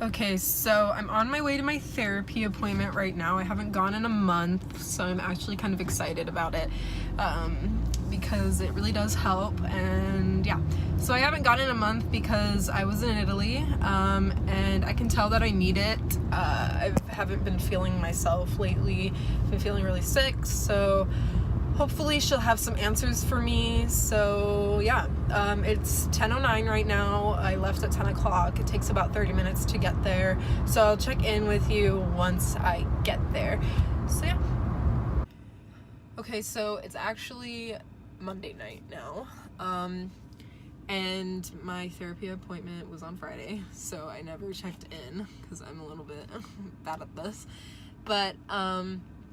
Okay, so I'm on my way to my therapy appointment right now. I haven't gone in a month, so I'm actually kind of excited about it because it really does help. And yeah, so I haven't gone in a month because I was in Italy, and I can tell that I need it. I haven't been feeling myself lately. I've been feeling really sick, so hopefully she'll have some answers for me. So yeah, it's 10:09 right now. I left at 10 o'clock. It takes about 30 minutes to get there. So I'll check in with you once I get there. So yeah. Okay, so it's actually Monday night now. And my therapy appointment was on Friday, so I never checked in because I'm a little bit bad at this. But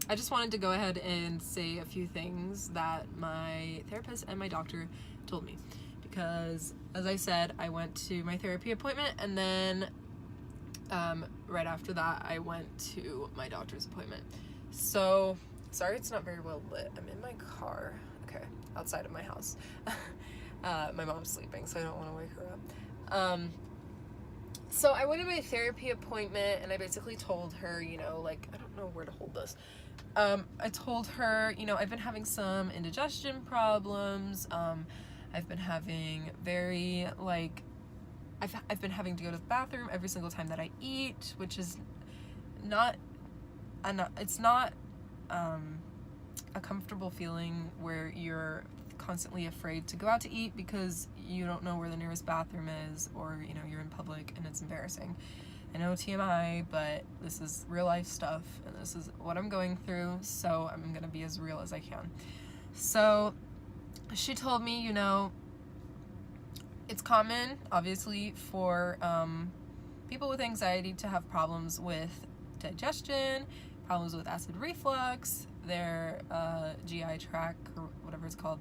I just wanted to go ahead and say a few things that my therapist and my doctor told me, because as I said, I went to my therapy appointment, and then right after that I went to my doctor's appointment. So sorry it's not very well lit. I'm in my car, okay, outside of my house. My mom's sleeping, so I don't want to wake her up. So I went to my therapy appointment, and I basically told her, I don't know where to hold this. I told her, I've been having some indigestion problems. I've been having I've been having to go to the bathroom every single time that I eat, which is it's not a comfortable feeling where you're constantly afraid to go out to eat because you don't know where the nearest bathroom is, or you're in public and it's embarrassing. I know TMI, but this is real life stuff, and this is what I'm going through, so I'm gonna be as real as I can. So she told me, it's common, obviously, for people with anxiety to have problems with digestion, problems with acid reflux, their GI tract, or whatever it's called,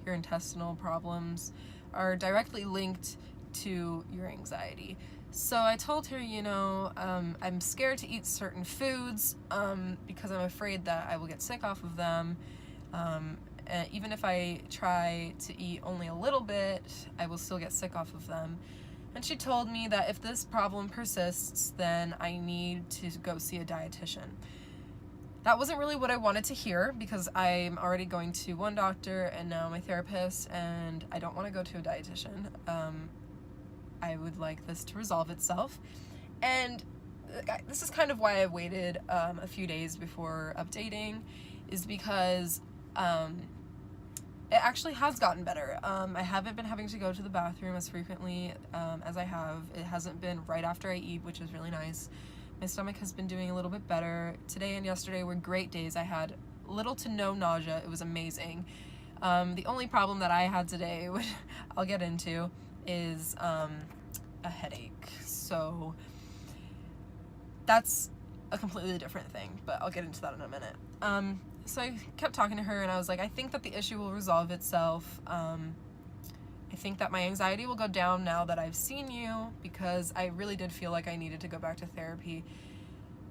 your intestinal problems are directly linked to your anxiety. So I told her, I'm scared to eat certain foods because I'm afraid that I will get sick off of them. Even if I try to eat only a little bit, I will still get sick off of them. And she told me that if this problem persists, then I need to go see a dietitian. That wasn't really what I wanted to hear, because I'm already going to one doctor and now my therapist, and I don't want to go to a dietitian. I would like this to resolve itself. And this is kind of why I waited a few days before updating, is because it actually has gotten better. I haven't been having to go to the bathroom as frequently as I have. It hasn't been right after I eat, which is really nice. My stomach has been doing a little bit better. Today and yesterday were great days. I had little to no nausea. It was amazing. The only problem that I had today, which I'll get into, is a headache. So that's a completely different thing, but I'll get into that in a minute. So I kept talking to her, and I was like, I think that the issue will resolve itself. I think that my anxiety will go down now that I've seen you, because I really did feel like I needed to go back to therapy.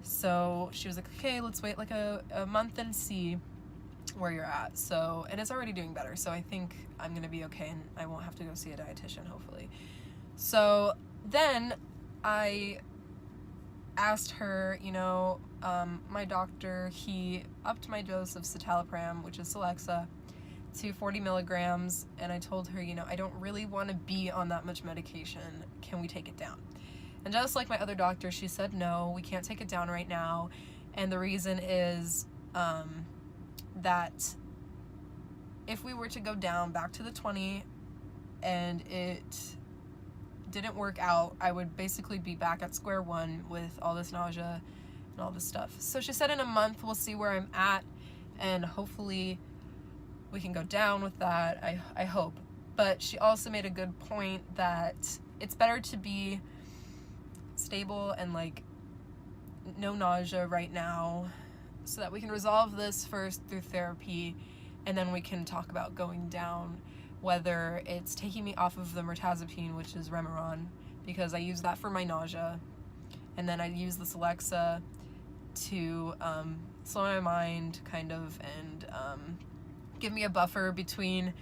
So she was like, okay, let's wait like a month and see where you're at. So, and it's already doing better, so I think I'm gonna be okay, and I won't have to go see a dietitian, hopefully. So then I asked her, my doctor, he upped my dose of citalopram, which is Celexa, to 40 milligrams, and I told her, I don't really want to be on that much medication. Can we take it down? And just like my other doctor, she said, no, we can't take it down right now. And the reason is that if we were to go down back to the 20 and it didn't work out, I would basically be back at square one with all this nausea and all this stuff. So she said in a month we'll see where I'm at, and hopefully we can go down with that. I hope. But she also made a good point that it's better to be stable and no nausea right now, so that we can resolve this first through therapy, and then we can talk about going down, whether it's taking me off of the mirtazapine, which is Remeron, because I use that for my nausea, and then I use this Celexa to slow my mind kind of, and give me a buffer between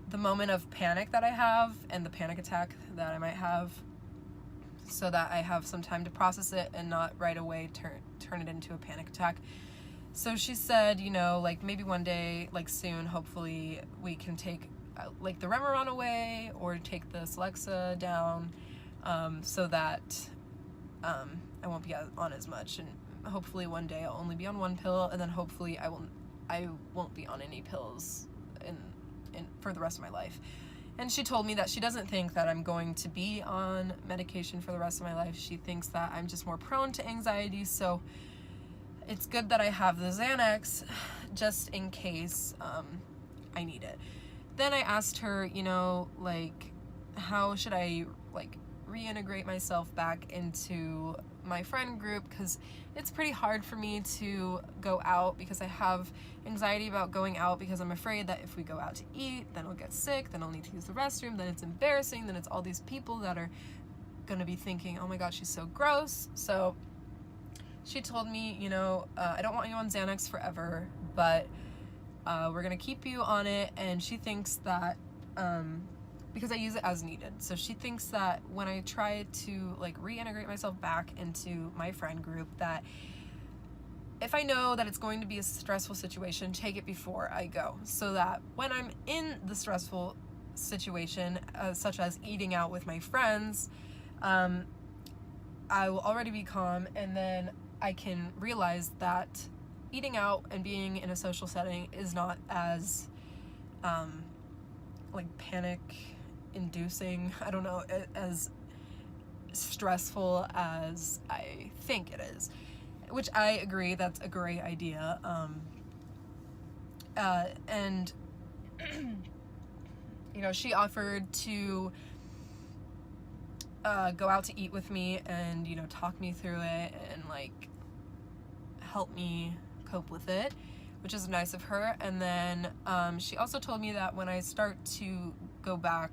the moment of panic that I have and the panic attack that I might have. so that I have some time to process it and not right away turn it into a panic attack. So she said, you know, like maybe one day, like soon, hopefully we can take like the Remeron away or take the Celexa down, so that I won't be on as much, and hopefully one day I'll only be on one pill, and then hopefully I won't be on any pills in for the rest of my life. And she told me that she doesn't think that I'm going to be on medication for the rest of my life. She thinks that I'm just more prone to anxiety, so it's good that I have the Xanax just in case I need it. Then I asked her, you know, like, how should I, like, reintegrate myself back into my friend group, because it's pretty hard for me to go out because I have anxiety about going out, because I'm afraid that if we go out to eat, then I'll get sick, then I'll need to use the restroom, then it's embarrassing, then it's all these people that are gonna be thinking, oh my god, she's so gross. So she told me, you know, I don't want you on Xanax forever, but we're gonna keep you on it. And she thinks that because I use it as needed, so she thinks that when I try to like reintegrate myself back into my friend group, that if I know that it's going to be a stressful situation, take it before I go, so that when I'm in the stressful situation, such as eating out with my friends, I will already be calm, and then I can realize that eating out and being in a social setting is not as like panic inducing, I don't know, as stressful as I think it is, which I agree, that's a great idea. And you know, she offered to go out to eat with me and, you know, talk me through it and like help me cope with it, which is nice of her. And then she also told me that when I start to go back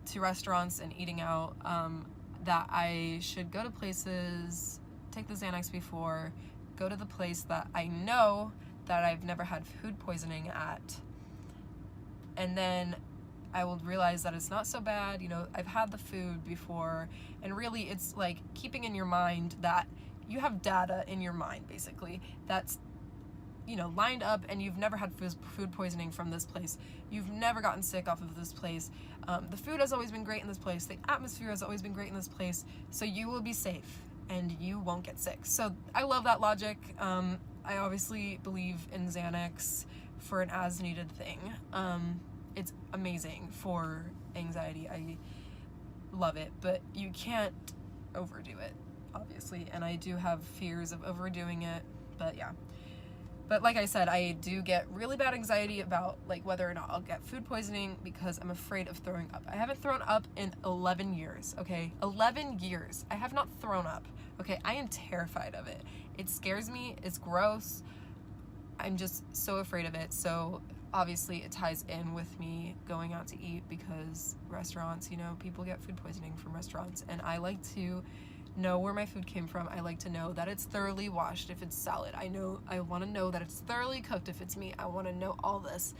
to restaurants and eating out, that I should go to places, take the Xanax before, go to the place that I know that I've never had food poisoning at, and then I will realize that it's not so bad, you know, I've had the food before. And really it's like keeping in your mind that you have data in your mind, basically, that's, you know, lined up, and you've never had food poisoning from this place. You've never gotten sick off of this place. The food has always been great in this place. The atmosphere has always been great in this place. So you will be safe and you won't get sick. So I love that logic. I obviously believe in Xanax for an as needed thing. It's amazing for anxiety. I love it, but you can't overdo it, obviously. And I do have fears of overdoing it, but yeah. But like I said, I do get really bad anxiety about like whether or not I'll get food poisoning, because I'm afraid of throwing up. I haven't thrown up in 11 years, okay? 11 years. I have not thrown up, okay? I am terrified of it. It scares me. It's gross. I'm just so afraid of it. So obviously it ties in with me going out to eat, because restaurants, you know, people get food poisoning from restaurants, and I like to know where my food came from. I like to know that it's thoroughly washed if it's salad. I want to know that it's thoroughly cooked if it's meat. I want to know all this.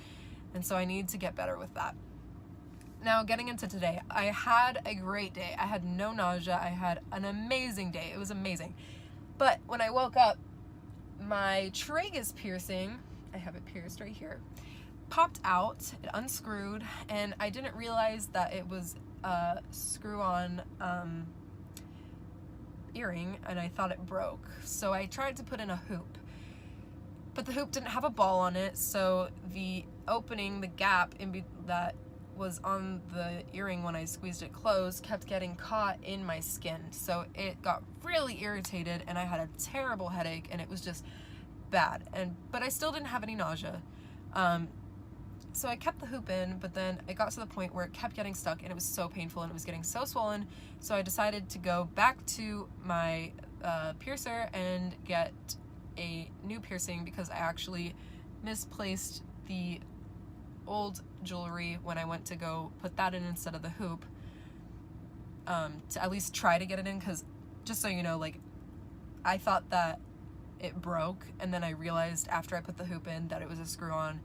And so I need to get better with that. Now, getting into today, I had a great day. I had no nausea. I had an amazing day. It was amazing. But when I woke up, my tragus piercing, I have it pierced right here, popped out. It unscrewed, and I didn't realize that it was a screw-on earring, and I thought it broke. So I tried to put in a hoop, but the hoop didn't have a ball on it, so the opening, the gap that was on the earring when I squeezed it closed kept getting caught in my skin. So it got really irritated, and I had a terrible headache, and it was just bad. But I still didn't have any nausea. So I kept the hoop in, but then it got to the point where it kept getting stuck, and it was so painful, and it was getting so swollen. So I decided to go back to my piercer and get a new piercing, because I actually misplaced the old jewelry when I went to go put that in instead of the hoop, to at least try to get it in, because just so you know, like, I thought that it broke, and then I realized after I put the hoop in that it was a screw-on,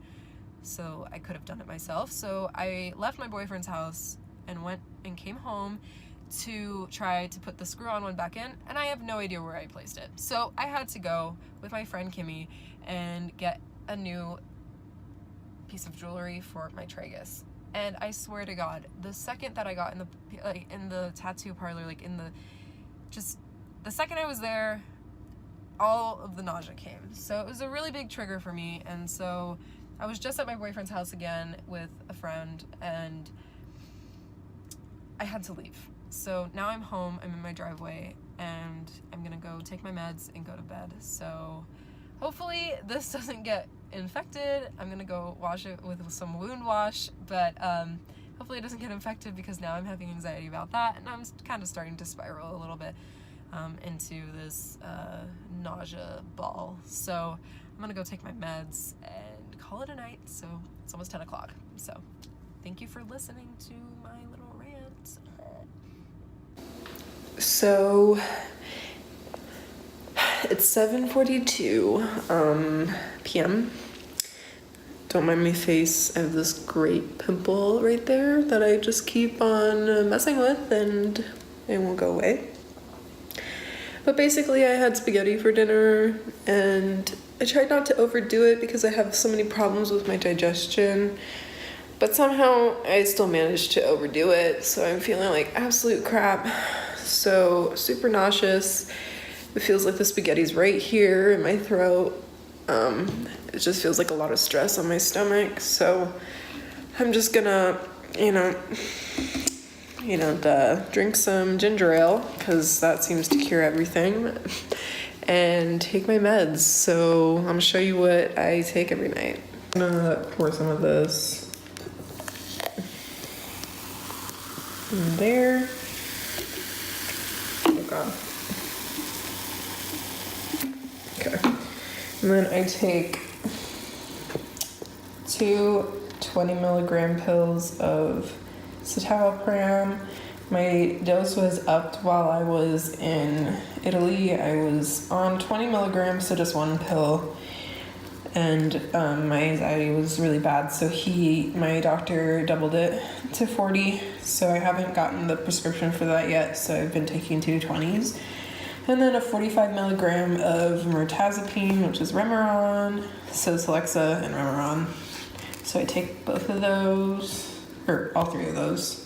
so I could have done it myself. So I left my boyfriend's house and went and came home to try to put the screw-on one back in, and I have no idea where I placed it. So I had to go with my friend Kimmy and get a new piece of jewelry for my tragus. And I swear to God, the second that I got in the tattoo parlor, the second I was there, all of the nausea came. So it was a really big trigger for me. And so I was just at my boyfriend's house again with a friend, and I had to leave. So now I'm home, I'm in my driveway, and I'm gonna go take my meds and go to bed. So hopefully this doesn't get infected. I'm gonna go wash it with some wound wash, but hopefully it doesn't get infected, because now I'm having anxiety about that, and I'm kind of starting to spiral a little bit into this nausea ball. So I'm gonna go take my meds and call it a night. So it's almost 10 o'clock. So thank you for listening to my little rant. So it's 7:42 p.m. Don't mind my face. I have this great pimple right there that I just keep on messing with, and it won't go away. But basically I had spaghetti for dinner, and I tried not to overdo it because I have so many problems with my digestion. But somehow I still managed to overdo it, so I'm feeling like absolute crap. So super nauseous. It feels like the spaghetti's right here in my throat. It just feels like a lot of stress on my stomach. So I'm just gonna, drink some ginger ale, because that seems to cure everything, and take my meds. So I'm gonna show you what I take every night. I'm gonna pour some of this in there. Oh God. Okay. And then I take 2 20-milligram pills of citalopram. My dose was upped while I was in Italy. I was on 20 milligrams, so just 1 pill. And my anxiety was really bad, so my doctor doubled it to 40. So I haven't gotten the prescription for that yet, so I've been taking 2 20s. And then a 45 milligram of mirtazapine, which is Remeron, so Celexa and Remeron. So I take both of those, or all 3 of those.